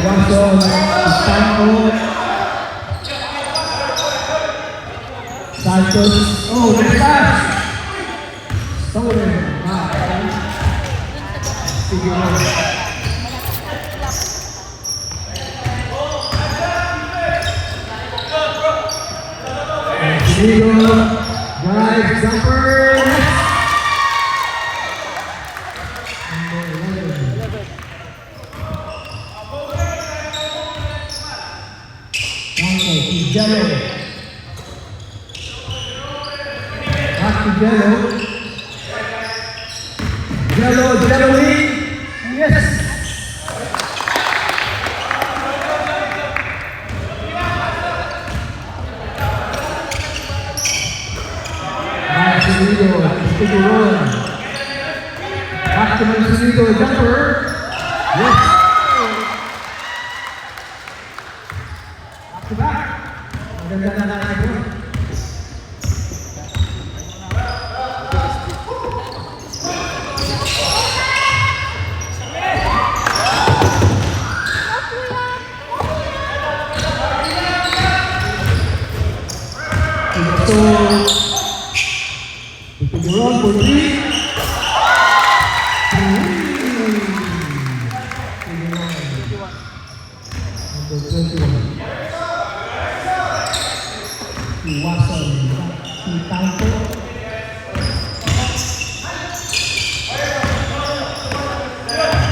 Watson, Stanford, Santos. Oh, nice pass. Stolen. Sige mo. Diego, drive, jumper. Jello. Back to Jello. Jello lead. Yes. Back to Manzanito, jumper. Yes. Back to back. Maganda na ito. So, Run for three. Number 21. Watson. Tanto.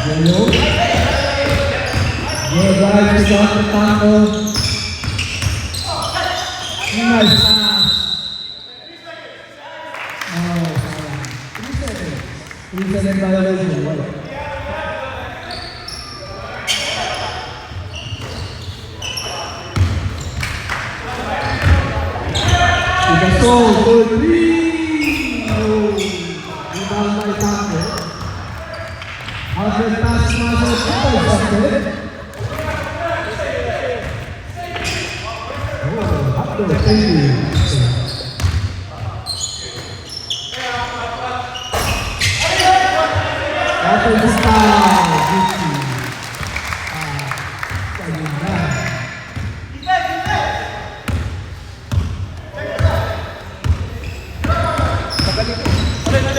Yellow. Good drive to John Tanto. Nice pass. Reason violation. With a goal for three. Oh, rebound by Tanto. Outlet pass Marcel intercepted. Oh, up to 20.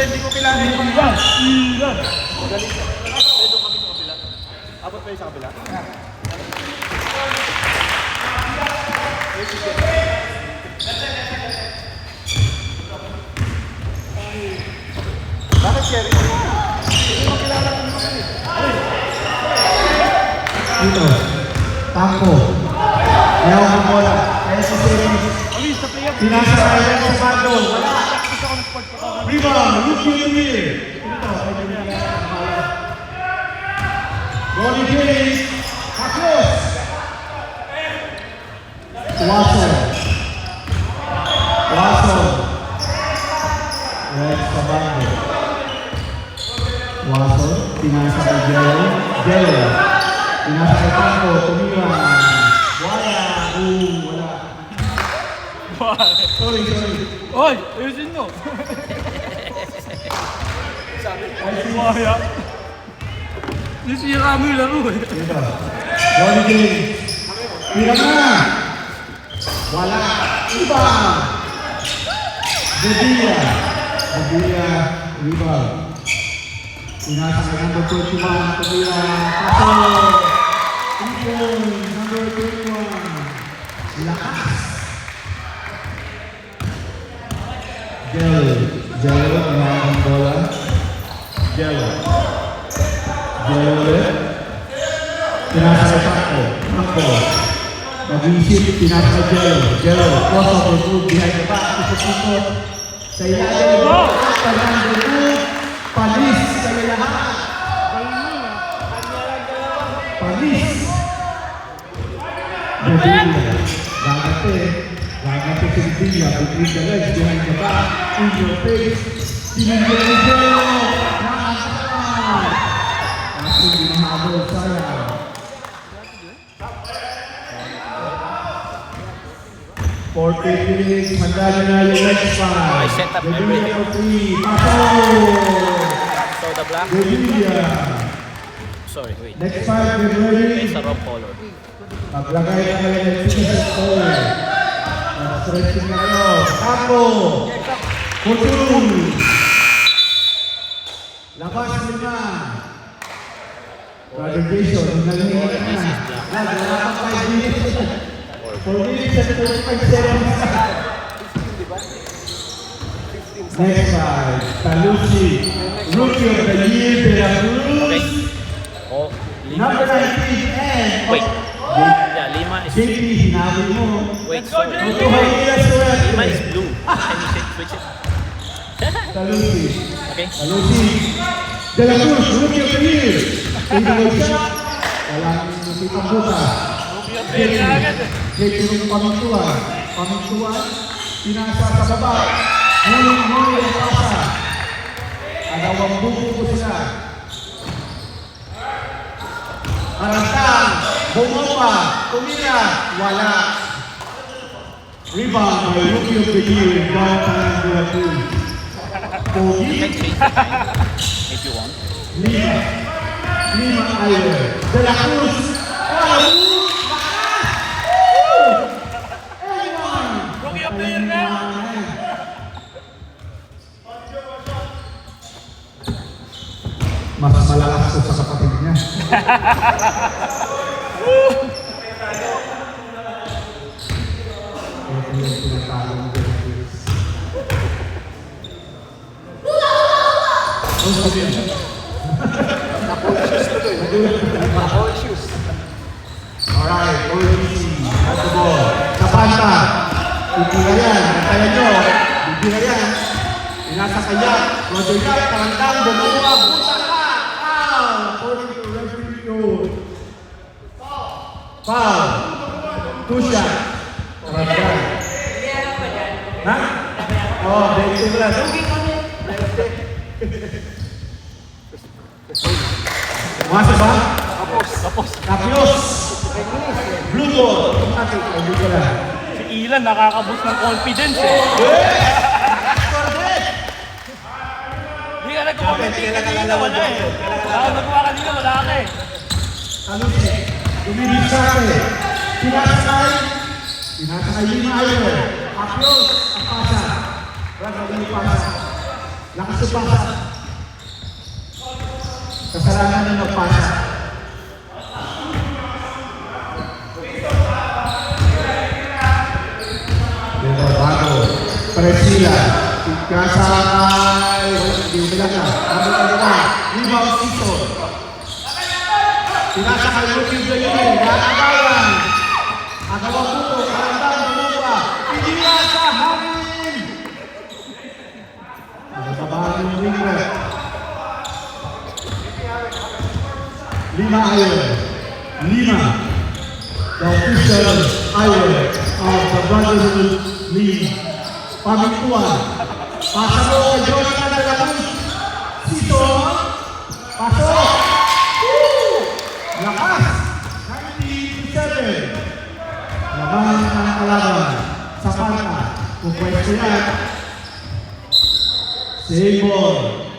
Hindi ko kailangan yung panggang. Magaling ka. Ito kami sa kabila. Abot pa yung sa kabila. Bakit Sherry? Hindi ko kilala kung Dito. Tampo. Ayaw ang bola. Kaya si Sherry. Pinasa sa kanya sa bando. Wala. Rebound, Lucio Emir. Ronnie James, Marcos. Watson. Red sa bando. Watson, pinasa kay Jello. Pinasa kay Tanto, tumira. Wala. Sorry. Oy! Ayusin nyo! Ay, sumaya. Nasira mo yung laro eh. Ronnie James. Tira na. Wala. Iba. Bubia. Rebound. Pinasa ka number 21. Bubia. Paso. Number 21. Lakas. Jello, ang bola. Jello ulit. Pinasa sa Tanto. Mag-isip, pinasa sa Jello. Crossover move behind the back. Isip-ikot. Sa ilalim. Palis sa ilalim. Palis. Bubilla. Gagate si Bubilla. Between the legs, behind the back. In your face. Sinigyan ni Jello. Nakakasal. Kaso ginahabol sayang. 40 minutes, handa na yung next one. Set up everything. Pasok! So the black. Bubilla. sorry, wait. Next 5, get ready. It's a wrong color. Maglagay na kayo ng fitness score. Stretching na kayo. Tapo. Kutul. Labas 5. Brother Jason, naglalagay ka na. Naglalagay 5 minutes. 4 minutes and 45 seconds. Next 5, Talusi. Rookie of the Year, Veracruz. Oh, Number Lima. 19 and... Wait. Yeah, Lima is... JP, hinabi mo. Wait, sorry. Lima is blue. Can you switch it? Talusi. Okay. Talusi. De La Cruz, Rookie of the Year. Tingnan siya. Walang nakitang buka. JP ng Pamintuan. Pamintuan. Pinasa sa baba. Muling-muling ang pasa. Agawang buko ko sila. Arantang, bumopa, tumira, wala. Rebound by Rookie of the Year, Valentine De La Cruz. Pogi, You can change the time if you want. Lima Iyer, De La Cruz. Rookie of the Year na! Mas malakas ko sa kapatid niya. Ito yung tinatawag ng Philippines. Oh, sabi yan. Alright, OEC. At the ball. Kapanta. Bibira yan. Kaya nyo. Bibira yan. Inasa kaya. Roger Jack. Karantang. Bumawa. Buta ka. Foul. According to referee rule. Foul. Two shot. Karantang. Ha? Oh, 20 plus. Masa ba? Tapos. Blue ball. Ate, hindi ko lang. Si Ilan nakakaboost ng confidence eh. Hindi ka nagkukommenting kanina, wala eh. Ako nagawa kanina, wala ka eh. Talusi. Dumilig sa akin. Pinasakay Lima Iyer. Aplos. Ang pasa. Ragawin yung pasa. Lakas yung pasa. Kasalanan ng magpasa. Pero bago. Presila. Kasakay. Hindi umilang na. Ano ka nila? Rebound season. Pinasakay Rookie of the Year. Nakagawan. Agawang buko. Karandang bumuwa. Pinila sa hangin. Nagtabahan yung winglet. Lima Iyer. Lima. The official Iyer of the Brotherhood League. Pamintuan. Pasa mo kay Jonathan De La Cruz. Sito. Pasok. Lakas. 19-7. Laban ng kalaban. Sa parta. Kung pwesto yan. Same ball.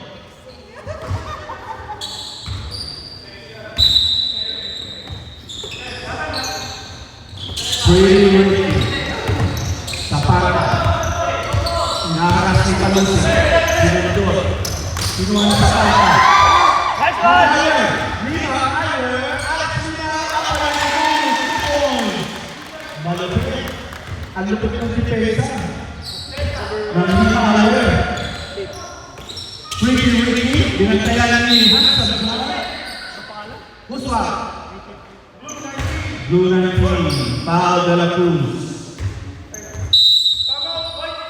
Brady sa parta. Inaharas ni Talusi. Sinunod. Kinuha na sa parta. Nice one! Lima Iyer. Alex Lina. Malupit. Ang lupit ng depensa. Ng Lima Iyer. Ricky. Binagtayan ni Hanson. Huswa. Blue 19, Pao De La Cruz.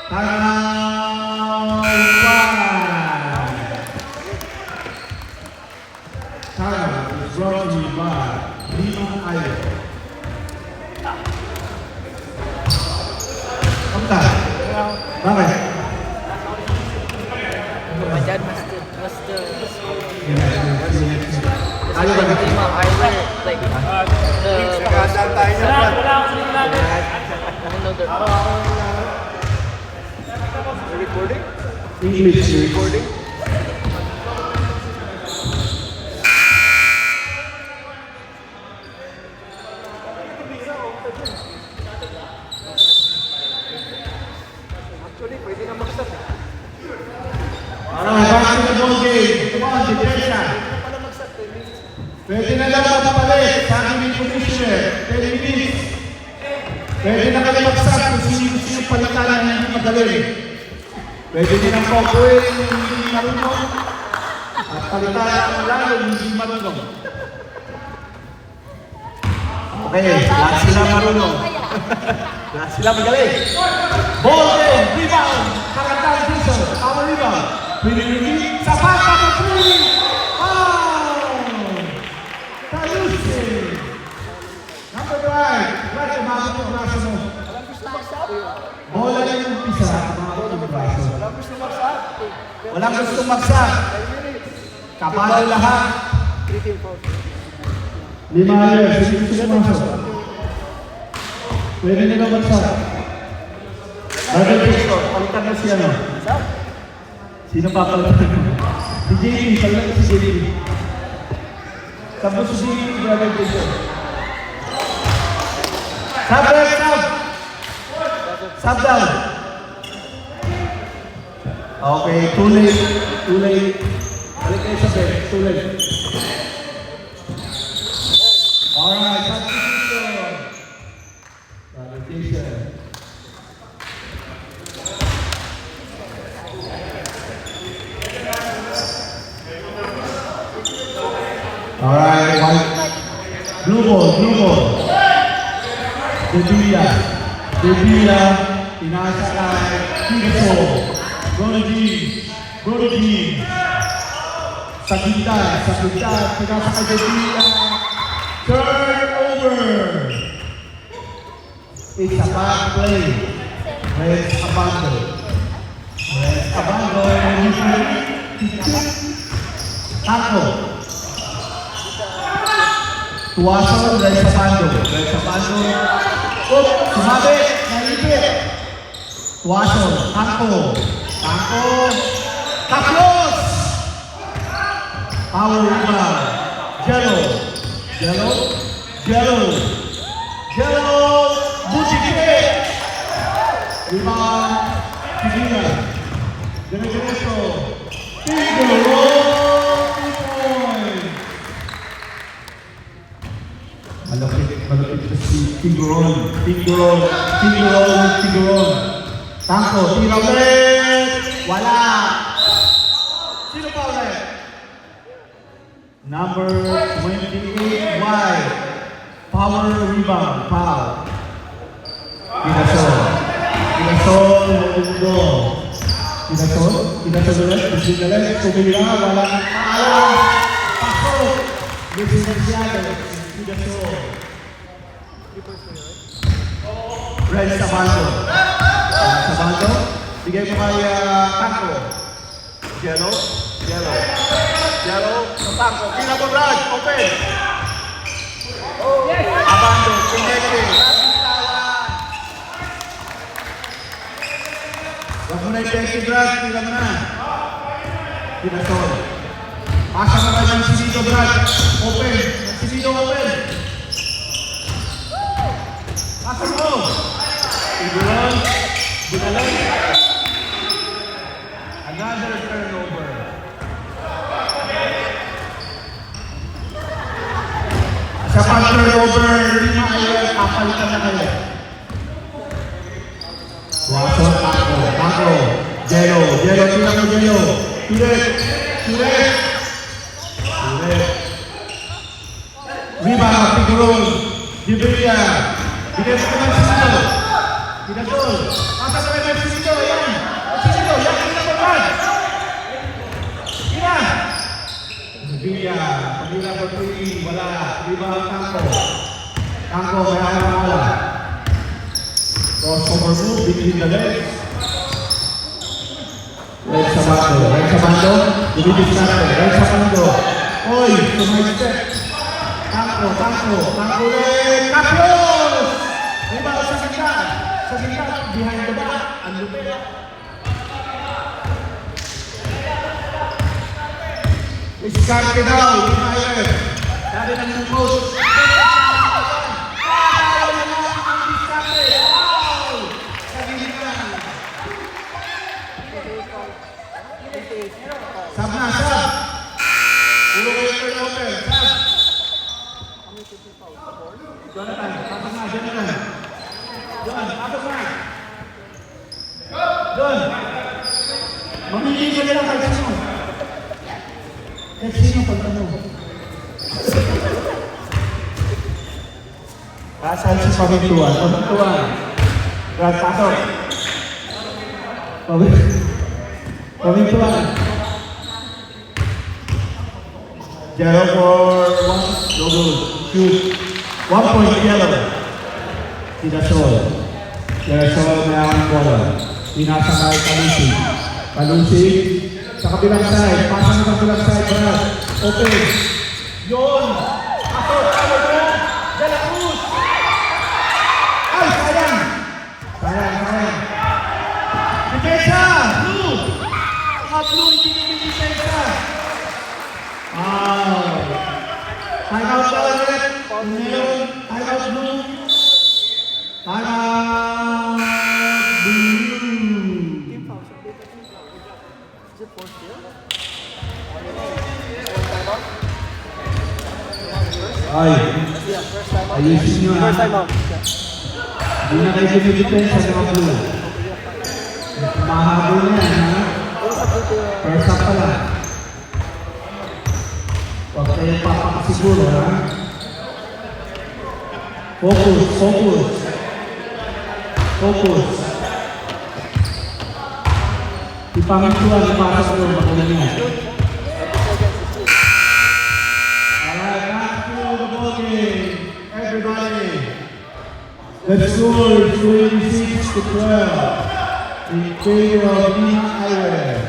Tanaw 5. Tanaw is brought to you by Lima Iyer. Kamusta? Bakit? My dad must the Ayaw ba natin? Lima Iyer, like the Wala ako sa nila natin. another. English recording. Pwede na lang magpapalit sa aming commissioner, 10 minutes. Pwede na kayo mag-sub kung sino palitan na hindi magaling. Pwede din ang paupuin yung hindi marunong at palitan ang lalo hindi marunong. Okay, lahat sila marunong. Lahat sila magaling. Ball game, rebound, kakatang piso, power rebound. Pinilitin sa pata ng 3. Talusin! Number 5, Braso, makakot yung braso mo. Walang gusto mag-sub. Bola yung umpisa, makakot yung braso. Walang gusto mag-sub. Walang gusto magsak. 10 minutes. Kabalo lahat. 3 team foul. 5 years, hindi gusto pumasok. Pwede nila magsak. Brother Victor, palitan na si ano? Sub. Sino pa palitan? Si JP, palitan si JP. Tapos si Brother Victor. Sub, sub! Sub down! Okay, too late. Too late. Balik kayo sa bed. Too late. Alright, substitution. Substitution. Alright, one. Blue ball. Debila, pinasa kay Tigaso. Brody. Sa gitna, pinasa kay Debila. Turnover. It's a bad play. Red Abando. Taco. Tuwaso, Red Abando. Sumabit, naipit. Tuwaso, Taco. Tapos. Power rebound. Jello, Butike. Rebound, Tigina. Diretso. Malapit na si Tiguron. Tanko, tira ulit. Wala. Sino pa ulit? Number 28, wide. Power rebound, foul. Pinasol, Mundo. Pinasol ulit. Tumira, wala. Pasok. Lusinasiado. Pinasol. Red Sabando. Bigay mo kay Tanko. Jello. Sa Tanko. Pinabot Raj. Open. Abando. Pineke. Wag mo na i-peke, Brad. Tira mo na. Pinasol. Pasa mo kayo ng Sinido, Brad. Open. Sinido, open. Pasa mo. Igual. Bunalan. Another turnover. Sa pag-turnover, 5 ay kapalitan na kayo. Waso, Taco. Jello, tira mo Jello. Turet. Rebound, Figueron. Dibria. Bigay mo naman si Sino. Pinagol. Pasa sa naman si Sino. Yan. Yan pinagol. Ina. Dibria. Pagila po 3. Wala. Rebound, Tanko, kaya wala. Crossover move between the legs. Red Sabando. Dumibig natin. Red Sabando. Oy, sumay-step. Tanko ulit. Tapos! Rebound sa gitna. Behind the back. Ang lupit. Iskarte daw. Imayer. Dali ng post. Sab. Puro kayo turnover. Sab. Kasal si Pamintuan. Pamintuan. Brad, pasok. Pamintuan. Yellow for one. No good. Shoot. 1 point yellow. Tirasol. Tirasol na ang bola. Pinasa kay Kalusi. Kalusi. Sa kabilang side. Pasa sa kabilang side. Brad. Open. Yun. Pasok. Ano doon? De La Cruz. Ay, sayang. Sayang. Depensa. Blue. Blue. Hindi nyo depensa. Time out pa ulit. Meron. Time out blue. Time out blue. Ay. Ayusin nyo ha. First time out. Hindi na kayo pinidepensa sa mga blue. Mahabol na yan ha. First up pala. Huwag kayong papakasiguro ha. Focus. Ipangintuan, ipasok doon, makulang niya. Alright, back to the ball game. Everybody. The score is 26-12 in favor of Lima Eyewear.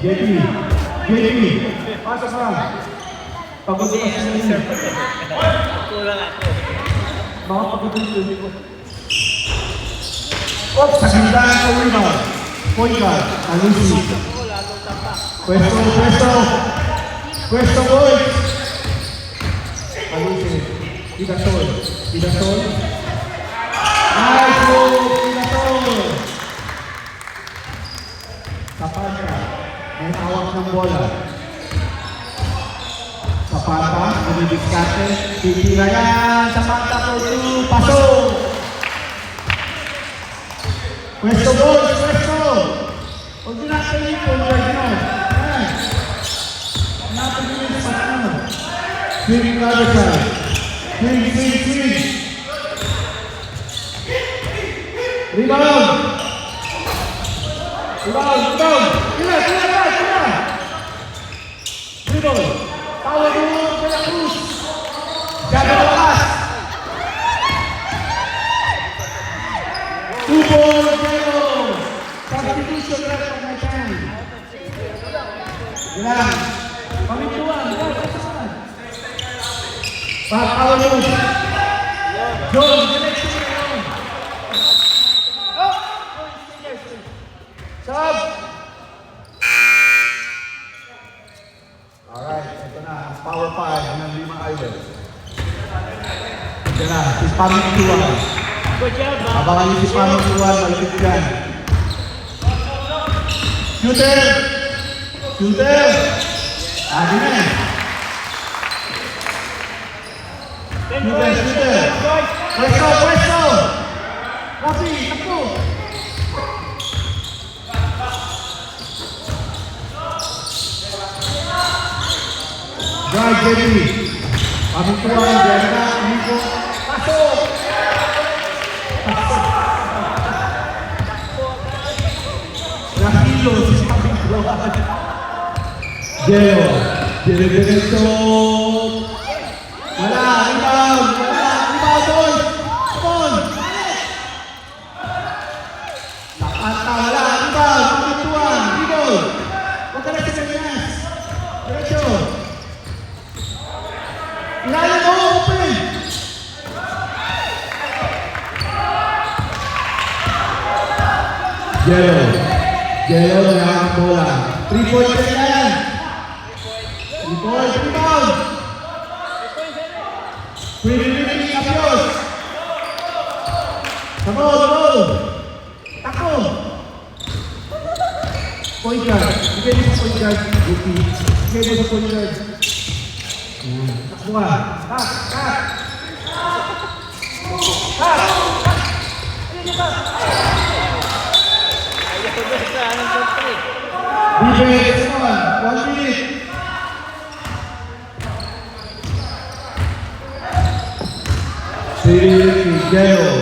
JP, pasok ka. Pagod ka sa inyo. Kulang ako. Mga pagod ko. Sa gandaan ko rebound. Point guard, Alusi. Pwesto boys. Alusi. Pidasol. Nice move, Pidasol. Kapanta. May hawak ng bola. Zapata, nadidiskarte. Titira yan. Zapata for two. Pasok! Pwesto boys, pwesto! Huwag nyo natin yung forward nyo. Ayan. Natin nyo yung spot nyo. Swing the other side. Swing. Rebound! Tira! Dribble! Power move, De La Cruz! Jaga lakas! 2 ball, zero! Substitution left of my time. Yan. Pamintuan, power move. John, direksyon na yun. Sub! Alright, ito na. Power 5 ng Lima Eyewear. Ito na, si Pamintuan. Good job, man. Abangan niyo si Pamintuan, malipit yan. Shooter! Adi na eh. Shooter! Pwesto! Rafi, takbo! Drive, baby! Pamintuan, diyan na, amigo. Pasok! Rakilo, si Pamintuan. Jero, diretso. Wala, rebound, boys. Come on. Nakata, wala, rebound, Pamintuan, rebound. Huwag ka na sa kanyas. Diretso. Ilalim mo, open. Jero na ang bola. 3-point na yan. 3-point, rebound. Pwede Capios. Tamo. Tako. Point guard. Bigay mo sa point guard. Bigay mo sa point guard. Takbo ka. Cut. Defense, 1 minute. Jello,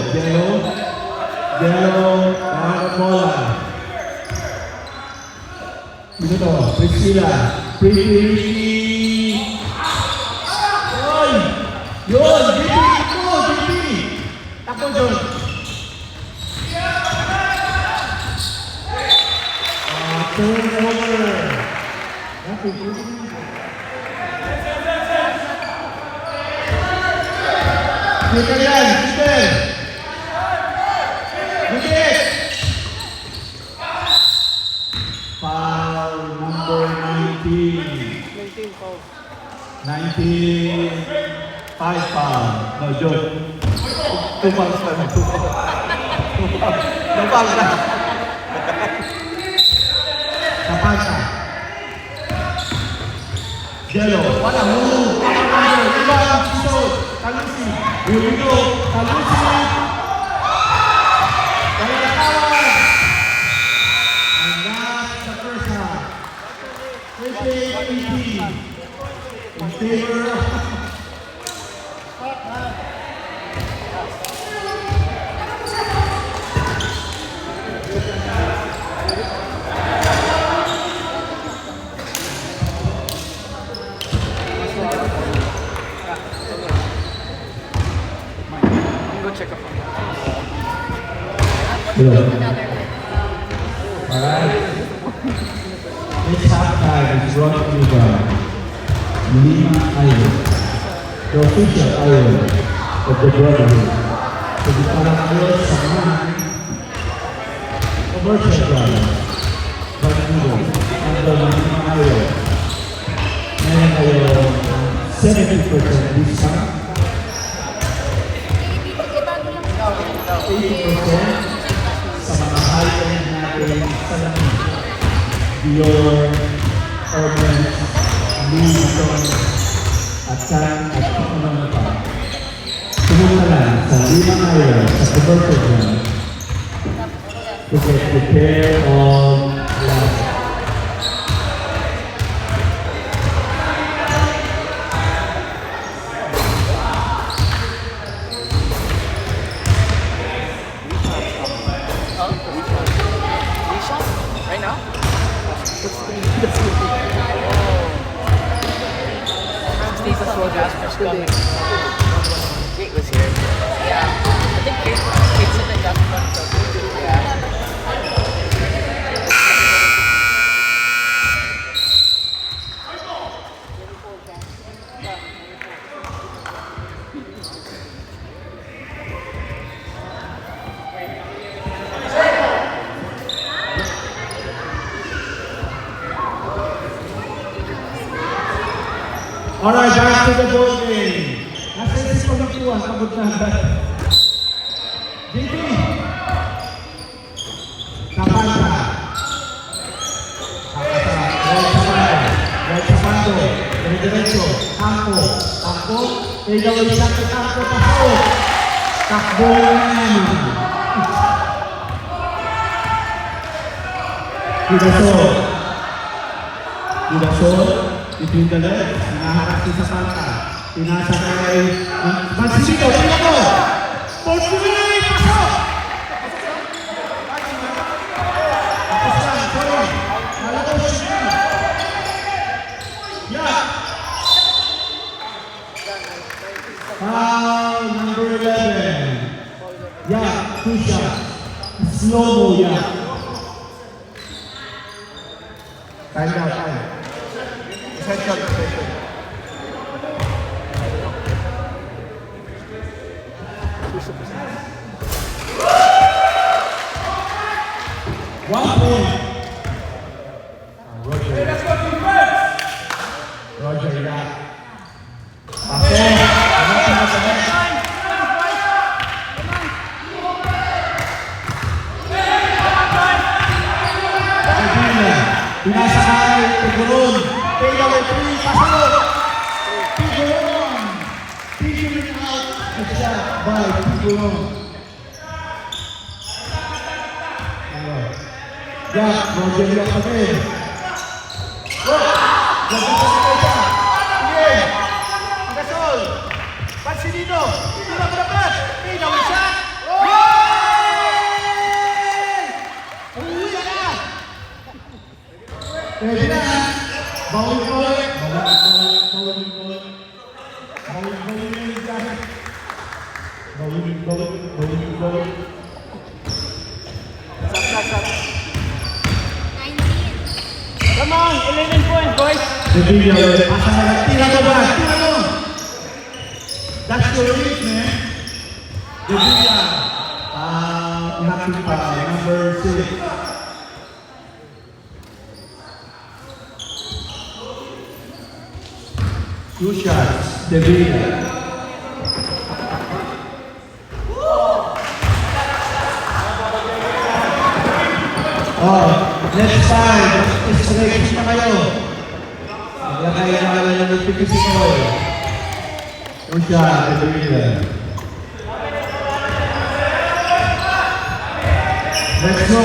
bola. Sino to? Priscilla. Pretty Ricky. Yun! Yun! JP! Takbo! JP! Takbo, John! Turnover! Kita yan! Kita! Dikit! Foul number 19. 19 foul. 19. 5 foul. No joke. 2 fouls pa na. 2 fouls. 2 fouls. 2 fouls na. Kapanta. Jello. Wala. Move. Ibang piso. Talusi. Here we go. Talusi. And that's the first half. 28-18. In favor of Go check up. Alright. This halftime is brought to you by Lima Iron, the official iron of the Brotherhood. So di parang ayaw sa mga commercial brand, Brotherhood, under Lima Iron. Meron kayo 70% discount, 80% sa mga high-end natin sa lamin. Dior, Hermes, Louis Vuitton, at San at kung ano pa. Pumunta lang sa Lima Iron sa commercial brand to get the pair of love. Right now? Kate was here. Yeah. I think Kate said that Jack was yeah. Alright, back to the ball game. Nasa isip ko ng kuwan, abot na agad. JP! Kapanta. Right Sapando. Diretso. Campo. Campo. Kaya gawin siya kay Campo. Pasok. Takbo naman. Idasol. Between the legs, naharap si Sapanta. Pinasa kay Mansito. Tingnan mo! Portugal! Pasok! Tapos lang, sorry. Malakos. Yeah. Foul number 11. Yeah, two shots. Slow-mo, yeah. Time out, time. Essential. 1 point. Roger. Roger, yeah. Pinasakay, Tiguron. Takeaway 3, pasok. Tiguron. Figuring out the shot by Tiguron. Yeah, Roger lang kami. Go! Lagyan sa siya. Sige! Gasol! Sinino. Hindi na dapat. Pinaw siya. Uwi na! Pwede na! Bawal ko! Bawal Sap. Come on, 11 points, boys. Sevilla, pasa na, tira mo ba? Tira mo! That's your reach, man. Sevilla, inactive pa, number 6. Two shots, Sevilla. Oh, next time, straight na kayo. Maglagay na kayo ng notification. Two shots, Sevilla. Let's go.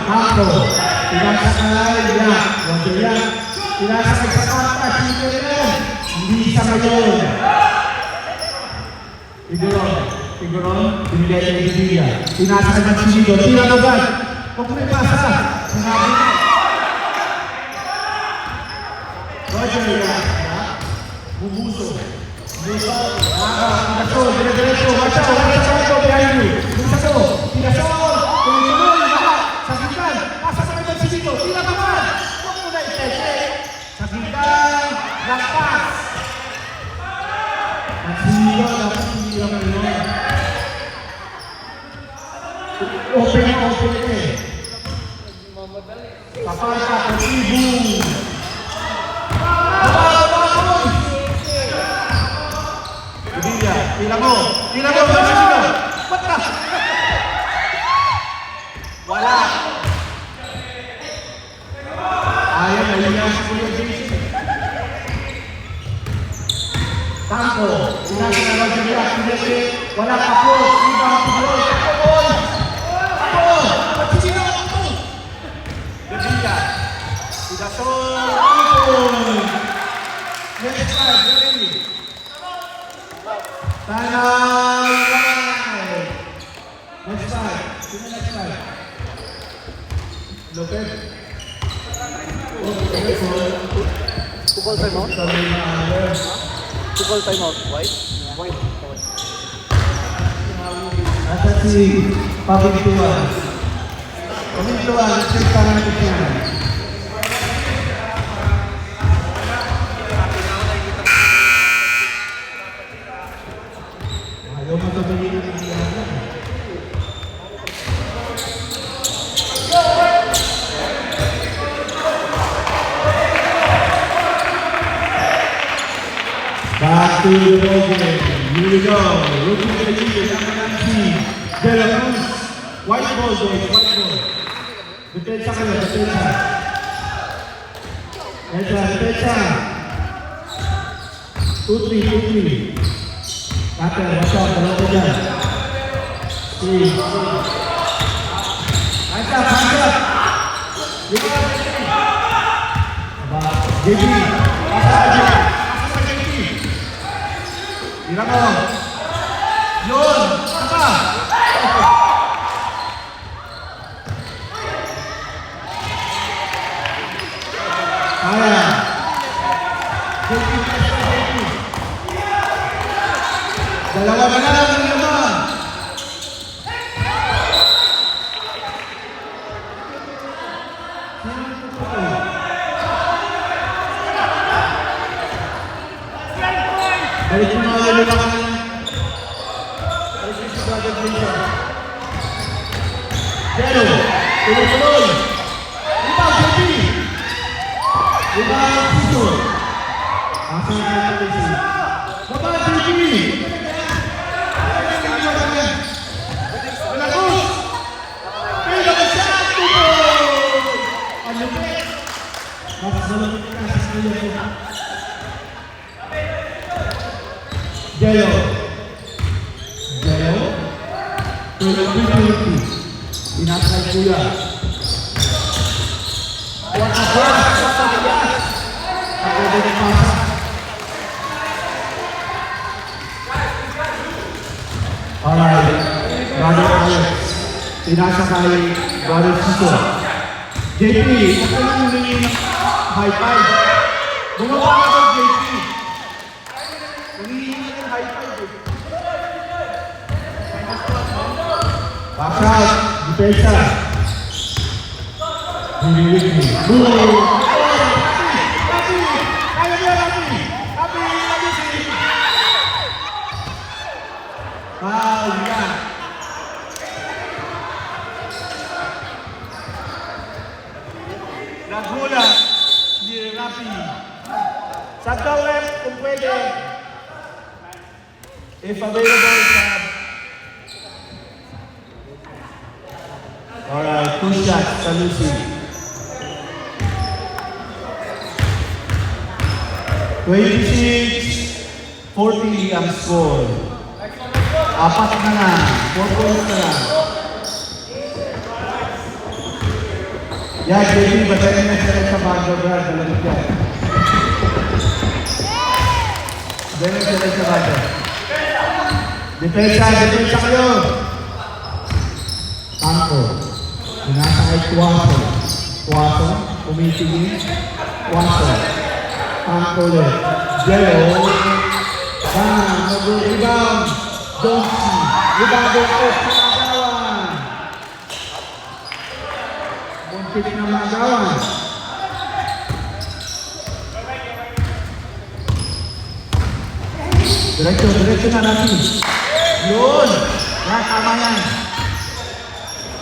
Ako. Pinasakay. Yak. Water yak. Pinasakay sa kanta. Sige rin. Hindi sa ngayon. Figuron. Binigay ng Sevilla. Pinasakay ng Sevilla. Tira na ba? Huwag mo ipasa. Sinabi mo. Roger yak. Bubuso. Buso. Pinaso. Dire-diretso. Watch out. Watch out. Behind you. Pinaso. Pinaso. Sa gitna, pasa sa kanyang Sinino, tira naman! Huwag mo na itese! Sa gitna, lakpas! Ang Sinino, dapat hindi lang ngayon. Open eh. Kapasa, pasibu! Bababababon! Sevilla, tira mo! Tira mo, Sinino! Bata! Wala. Ayaw na liya sa Kuya Jason. Tampo. Sinasa na lang siya. Pinili. Wala ka po. Iba ang pagod. Pagod. Pagod. Pagsisino ka po. Sevilla. Sigasol. Pagod. Next slide. Ready. Tanang. Next slide. Sino next slide? Lopez. Tukol time out. Tukol time out. White. Asa si Pabintuan. Pabintuan, check ka lang ito yan. Ayaw mo ito bilhin ng iyan. Back to the ball game. Here we go. Rookie of the year, number 19, De La Cruz. White ball, boys. White ball. Depensa kayo, depensa. Depensa. 2-3. Cutter, watch out. Dalawa ko dyan. 3. Hands up. JB. Pasa. Tira mo. Yun. Apa? Kaya. Dalawa na lang ang naman. Balik mo na ulit ako na. Balik mo si Brother Jason. Jero. Tuloy. Iba, JP. Iba, Siso. Asa na ito si Baba, JP. Malakos. Pila ka siya. Ano ba? Masasalamit ka sa sa'yo ko. Jero. 23-20. Pinasal kuya. Buwan ka ba? Ako din ang pasa. Alright, Brother Alex. Pinasa kay Brother Chico. JP, huwag ka lang humingi ng high five. Bumaba ka doon, JP. Humingi ng high five eh. Back out, depensa. Hinilig mo. Boom! Happy! Kaya niya, Happy! Happy si... Foul yan. Naghula si Rafi. Sa ref kung pwede. If available, sab. Alright, 2 shots sa Lucy. 26-40 ang score. 4 na lang. 4 points na lang. Yan, JP, batayin na sila sa bago, Brad. Dalamit yan. Batayin sila sa bago. Depensa kayo. Tangko. Pinasa kay Tuwaso. Tuwaso, kumitingin. Tuwaso. Tangko ulit. Jello. Bang, mag-rebound. Donsi. Rebound off sa Magawan. Buntik na Magawan. Diretso na natin. Yun! Yan, tama yan.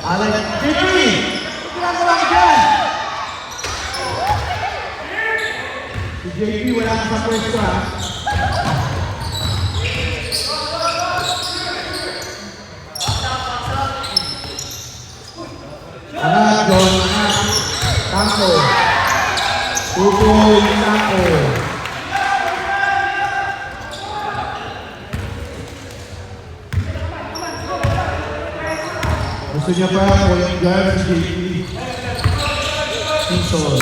Alay, JP! Ginagawa ka dyan! Si JP, wala ka sa pwesto ha. Anak, John, anak. Tangko. Tukoy, tangko. Gusto niya pa, point guard si JP. Season,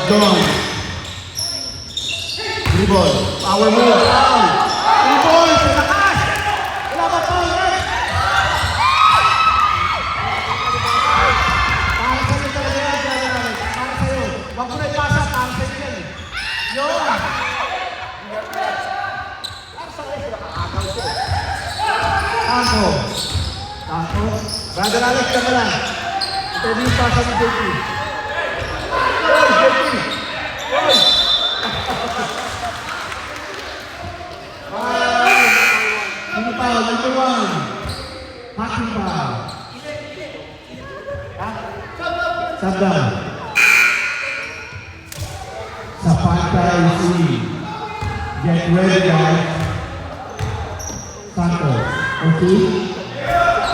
John. Dribble, power move, foul. Dribble, sa taas. Wala ba foul, right? Para sa'yo talaga yan, Brother Alex. Para sa'yo. Wag mo na ipasa, para sa'yo yan eh. Yun. Tangko. Brother Alex ka lang. Ito yung pasa ni JP. Oy, JP! Oy! Ano pa? Number 1. Hacking pa. Sabda. Sa pantay si Get ready guys. Santo. Okay?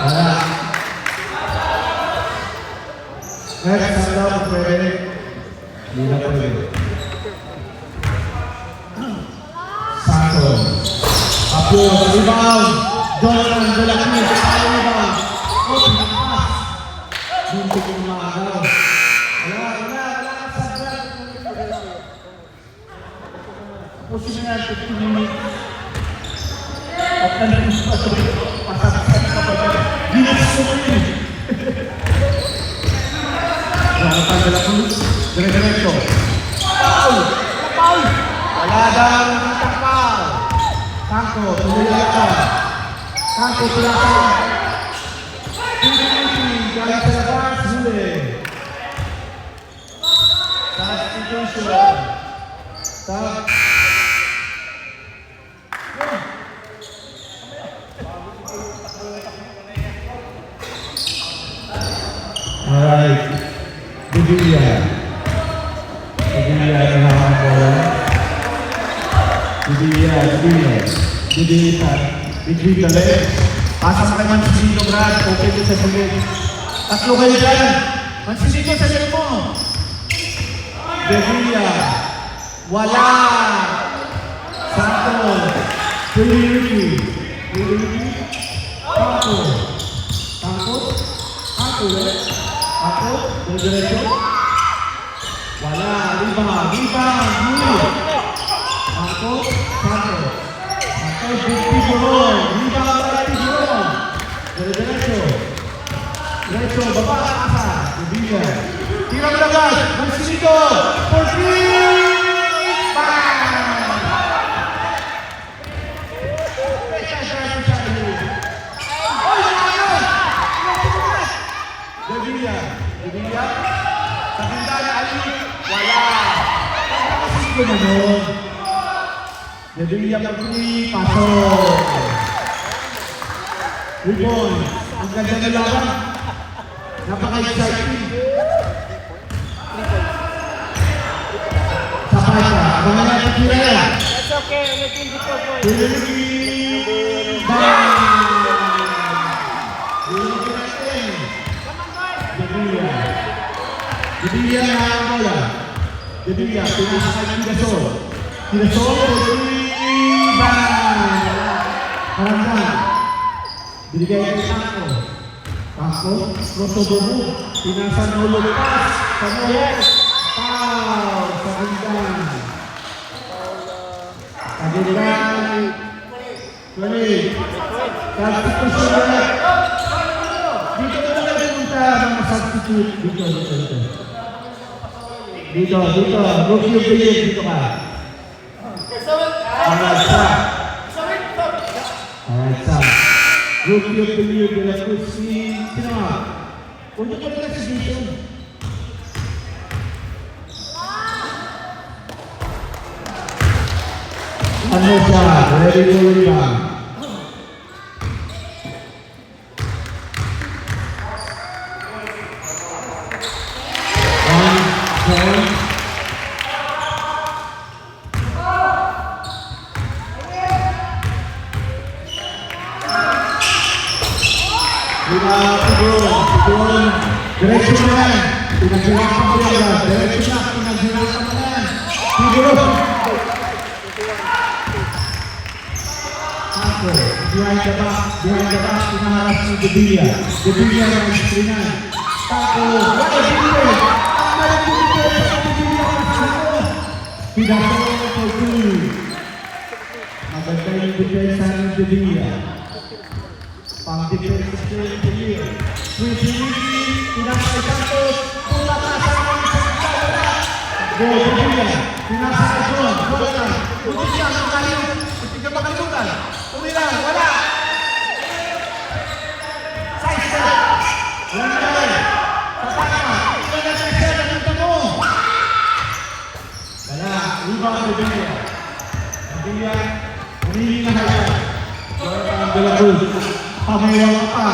Wala. Next, sabda kung pwede. Hindi na pwede. Santo. Apo, rebound. Jonathan Dolacini sa kaya rebound. O, pinakas. Hindi ko makagaw. Wala. Sabda. Tapusin na yan, 15 minutes. At nandun sa pasasasan ka pa ba? Hindi ko rin. Jonathan Dolacini. Dire-diretso. Foul! Foul! Wala daw ng foul. Tangko, tumuloy ka. Tangko, sila ka. Galing sa labas, huli. Substitution. Alright. Bibigya na naman bola. Bibigya. Between the legs. Pasa sa kay Mancini, Brad. Okay din sa sulit. Tatlo kayo dyan. Mancini sa leg mo. Bibigya. Wala. Santo. Puliriki. Tangko. Diretso. Wala. Rebound. Huli. Tangko. Santo, bukti ko. Rebound. Diretso. Diretso, baba, asa. Sevilla. Tira mo labas. Marcelito. For three. Bang! Sevilla. Sevilla. Sa bintana, Ali. Wala. Pagkakasito na nun. Sevilla for three. Pasok. Ribon. Ang ganda na laban. Napaka-exciting. Sabay ka. Abangan natin ang tira yan. That's okay. Ulit yung dito, boy. Tuloy. Bang! Tuloy natin. Sevilla. Sevilla na ang bola. Sevilla. Pinasakay ng Gasol. Gasol. Tuloy. Bang! Paranggan. Binigay ng Paco. Paco. Rotobobo. Pinasa ng Ulupas. Samuel. Foul sa hanggan. Kagilan. Tuloy. Substitution na. Dito na lang pumunta mga substitute. Dito. Rookie of the year. Dito ka. Alright, Sam. Rookie of the year. De La Cruz. Sino nga? Punta ka na sa dito. Ano siya? Ready to rebound. Diretso mo yan. Pinaghirapan mo yan. Diretso na. Pinaghirapan mo yan. Siguro. Paco. Behind the back. Pinaharap ng Sevilla. Sevilla na istrinan. Paco. What a defense. Ang galing mo dito sa Sevilla. Pinatawag ko two. Maganda yung defensa ng Sevilla. Pang-defense ng Sevilla. Pinasay Santos, pula ka sa mga pagkakala. Go, Sevilla. Pinasay John, bola. Buti siya, magkaliw. Hindi ka makalimutan. Umilang, wala. Saisa. Landay. Pataka. Ilan na siya na nito mo. Wala. Rebound Sevilla. Sevilla. Umili na kaya. Wala ang De La Cruz. Pamayaw pa.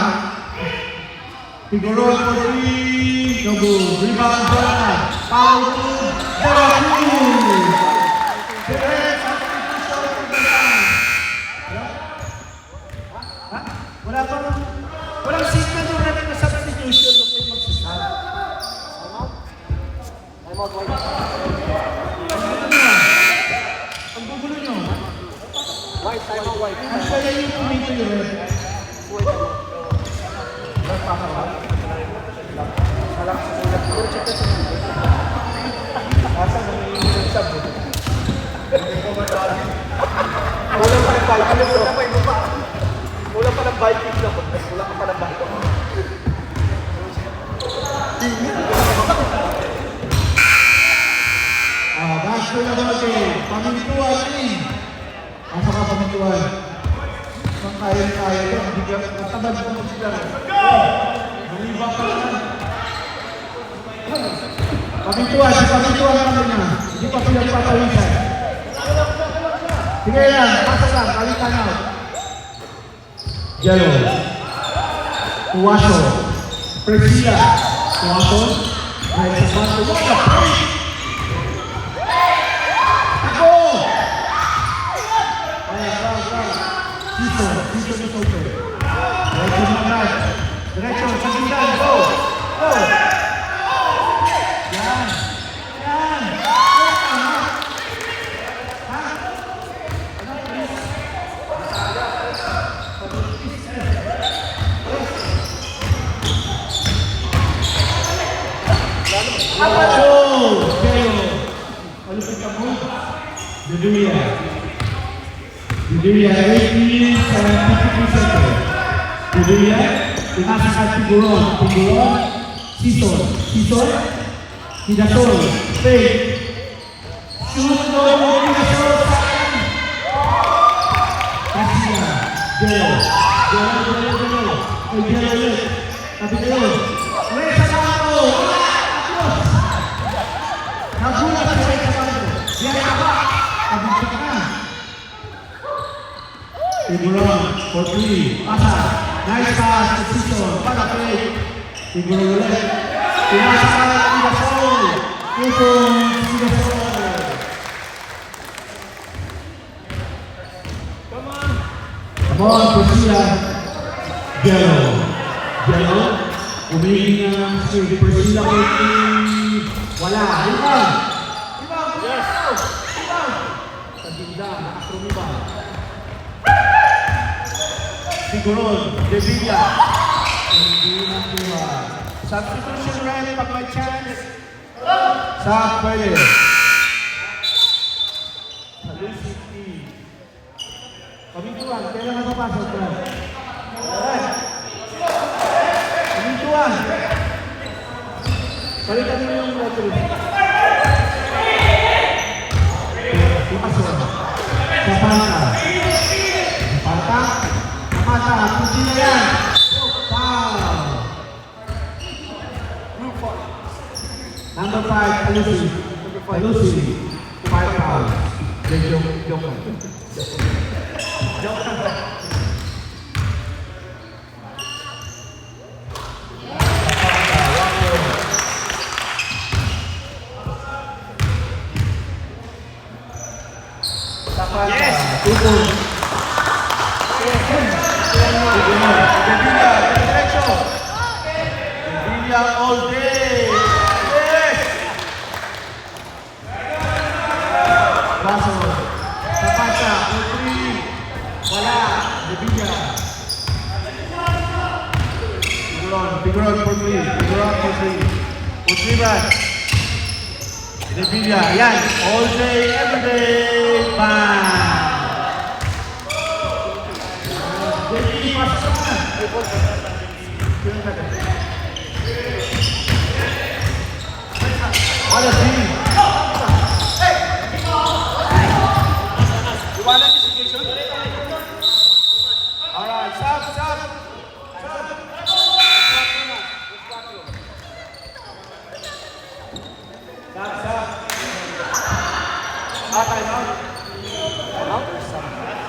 Figueroa for three. No good. Rebound bola. Foul to De La Cruz. Direct substitution for the line. Ha? Wala pa mo. Walang signal yung ready na substitution. Huwag kayo magsasal. Ang gugulo nyo. White, time out, white. Ang saya yung kumito yung red. Wala pa ng Vikings na. Wala pa ng Vikings. Back to the ball. Pamintuan ni. Asa ka pamintuan? Kung kaya ito, bigyan natabad mo sila. Maliba ka lang. Pamintuan kami na. Hindi pa sila papawisan. Sige lang, pasa lang, kalitan out. Yellow. Tuwaso. Presila. Tuwaso. Right sa bato. What a break! Ako! Dito na soto. Diretso naman. Diretso, sa gindan. Go! Go! Yan. Ha? Sevilla 18, 73 seconds. Revilla, pinasa kay Tiguron. Tiguron, Sison. Sison, Hidasol. Fake. Shoot doon mo Hidasol. Garcia, Gelo. Gelo. Ay, Gelo ulit. Tabi kayo. Ray Sabato. Adios. Nagulat si Ray Sabato. Diyan ka ba? Tabigit ka na. Tiguron, for 3. Pasa. Nice pass. Position. Para play. Tiguron ulit. Pinasa ka ng Hidasol. Ito, Hidasol. Come on, Priscilla. Gelo. Gelo. Umingin na si Priscilla Cortez. Wala. Ibang. Yes. Ibang. Sa ganda. Nakatrumibang. Tiguron. Revilla. Hindi na kuha. Substitution rally pag may chance. Sa pwede. Pabintuan, kailan napapasok ka? Pabintuan! Balikan mo yung referee. Ipasok. Sapanta. Sapanta. Sapanta. Pusi na yan. Foul. Number 5, Alusi. Alusi. 5 foul. Joke. Yes! Tukul. Revilla all day. Yes! Baso. Sapata. Wala. Revilla. Tiguron for 3. Tiguron for 3. For 3 back. Revilla. Yan. All day, every day. Bang! Jadi pasok na. What a team. Alright, stop. Time out.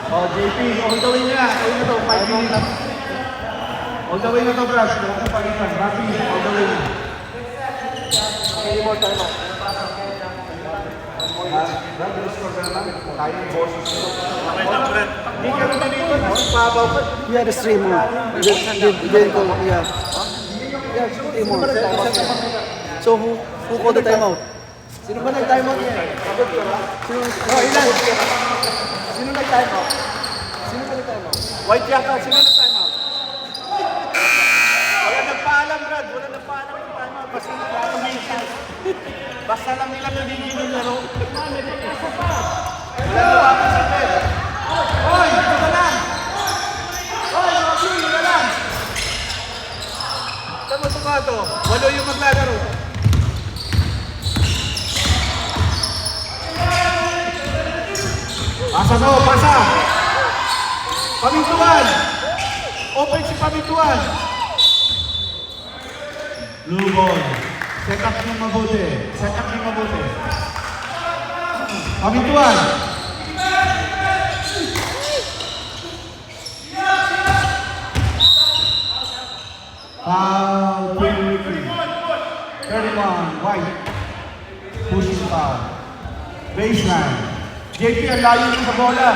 Oh, JP, all the way na. All na to, 5 minutes. All the way na to, Brad. Huwag mo pagitan. Rafi, all the way na. Okay, more time out. Brad, restore ka naman. Tayo yung boses nito. Hindi ka naman dito. Pabaw pa. Yeah, the streamer. Then call, yeah. Yeah, streamer. So who called the timeout? Sino ba nag-timeout niya? Ilan? Sino nag-timeout? White yata. Sino nag-timeout? Wala nagpaalam, Brad. Wala nagpaalam yung timeout. Basta lang nila nagiging yung laro. Wala nawakan sa bed. Hoy! Ito ka lang! Hoy! Ito ka lang! Saan mo tumato? Walo yung maglalaro. Pasa mo, pasa! Pabintuan! Open si Pabintuan! Blue ball. Set up nyo mabuti. Pabintuan! Foul, 31, white. Pushing foul. Baseline. JP, ang layo mo sa bola.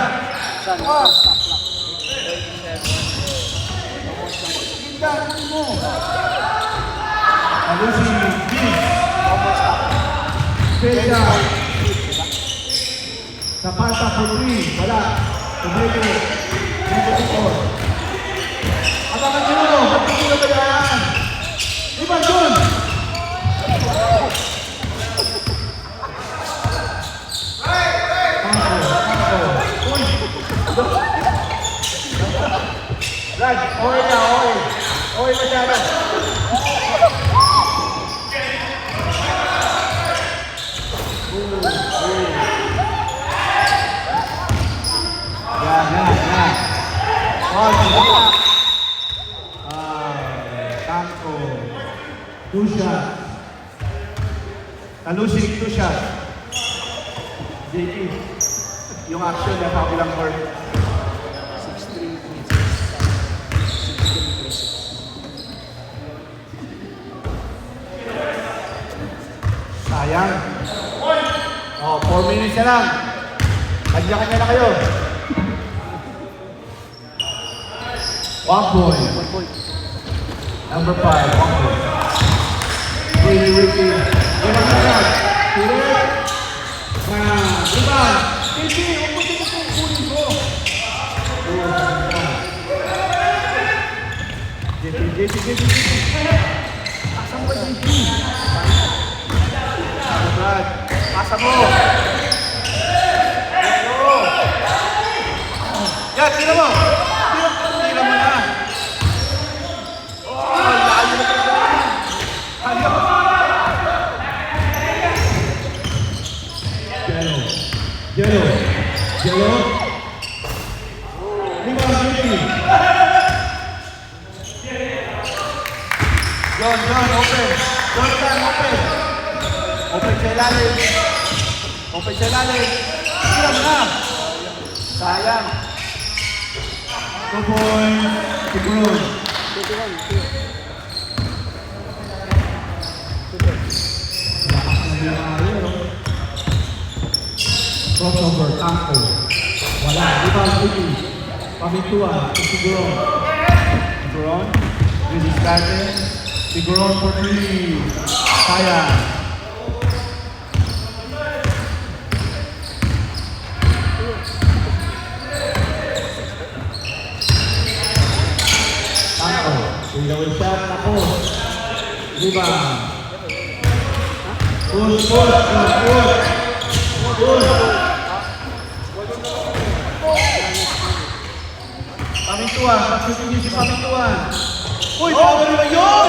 Hindahan mo. Ano si Vince? Peda. Sapata for 3. Wala. Tumili. Tumili. Abangan nyo mo. Ba't hindi na ba yan? Iba dun. Brad, okay na, rin masyado. Yan. Tanko. 2 shots. Talusig 2 shots. JP, yung action na sa kabilang court. 6-3. Sayang. Oh, 4 minutes na lang. Kanya-kanya na kayo. 1 point. 1 point. Number 5, 1 point. Ricky. Yan ang agad. Pilit. Rebound. JP, huwag mo dito kung kunin ko. JP. Asan ba JP? Brad, pasa mo. Yan, tira mo. Tira mo na. Oh, layo na talaga. Ayaw. Jello. Rebound, JP. John, open. Open. Open sa ilalim. Tira mo na. Sayang. 2 points. Tigron. 21. Crossover, Tanko. Wala. Rebound, Ricky. Pamintuan. Tigron. This is starting. Tigron for 3. Sayang. Tanko. Ilaw shot. Tapos. Rebound. Push. Pamintuan. Pagsusunod si Pamintuan. Uy, power naman yun!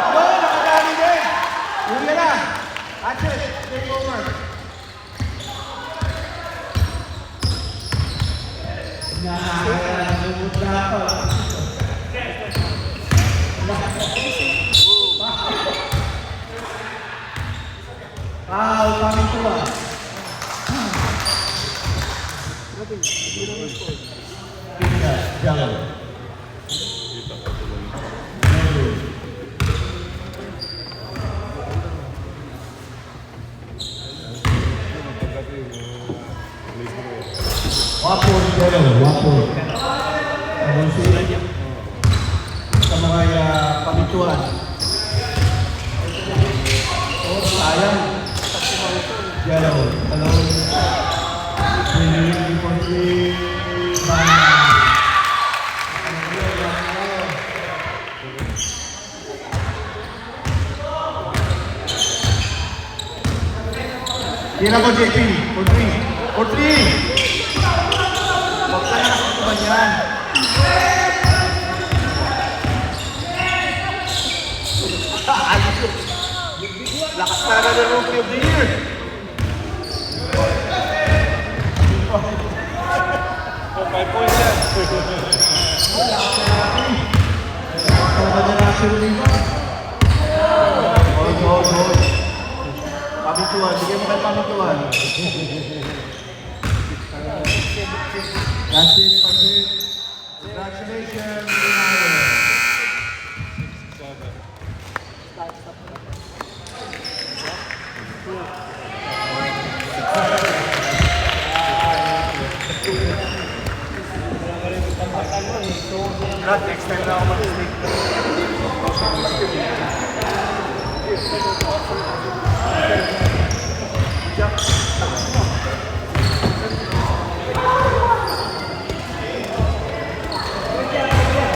Nakadali din. Uwi ka na. Atchis, take over. Nakakalimutan ako. Foul, Pamintuan. Jello. Wapon, sa mga Pamintuan. Oh, sayang. Jello. Hello. Tira mo, JP. For 3. Huwag ka na nakasuban yan. Lakas talaga ng Rookie of the Year. Pamintuan, bigyan mo kay Pamintuan. That's it. Congratulations. Next time na ako mag-stick.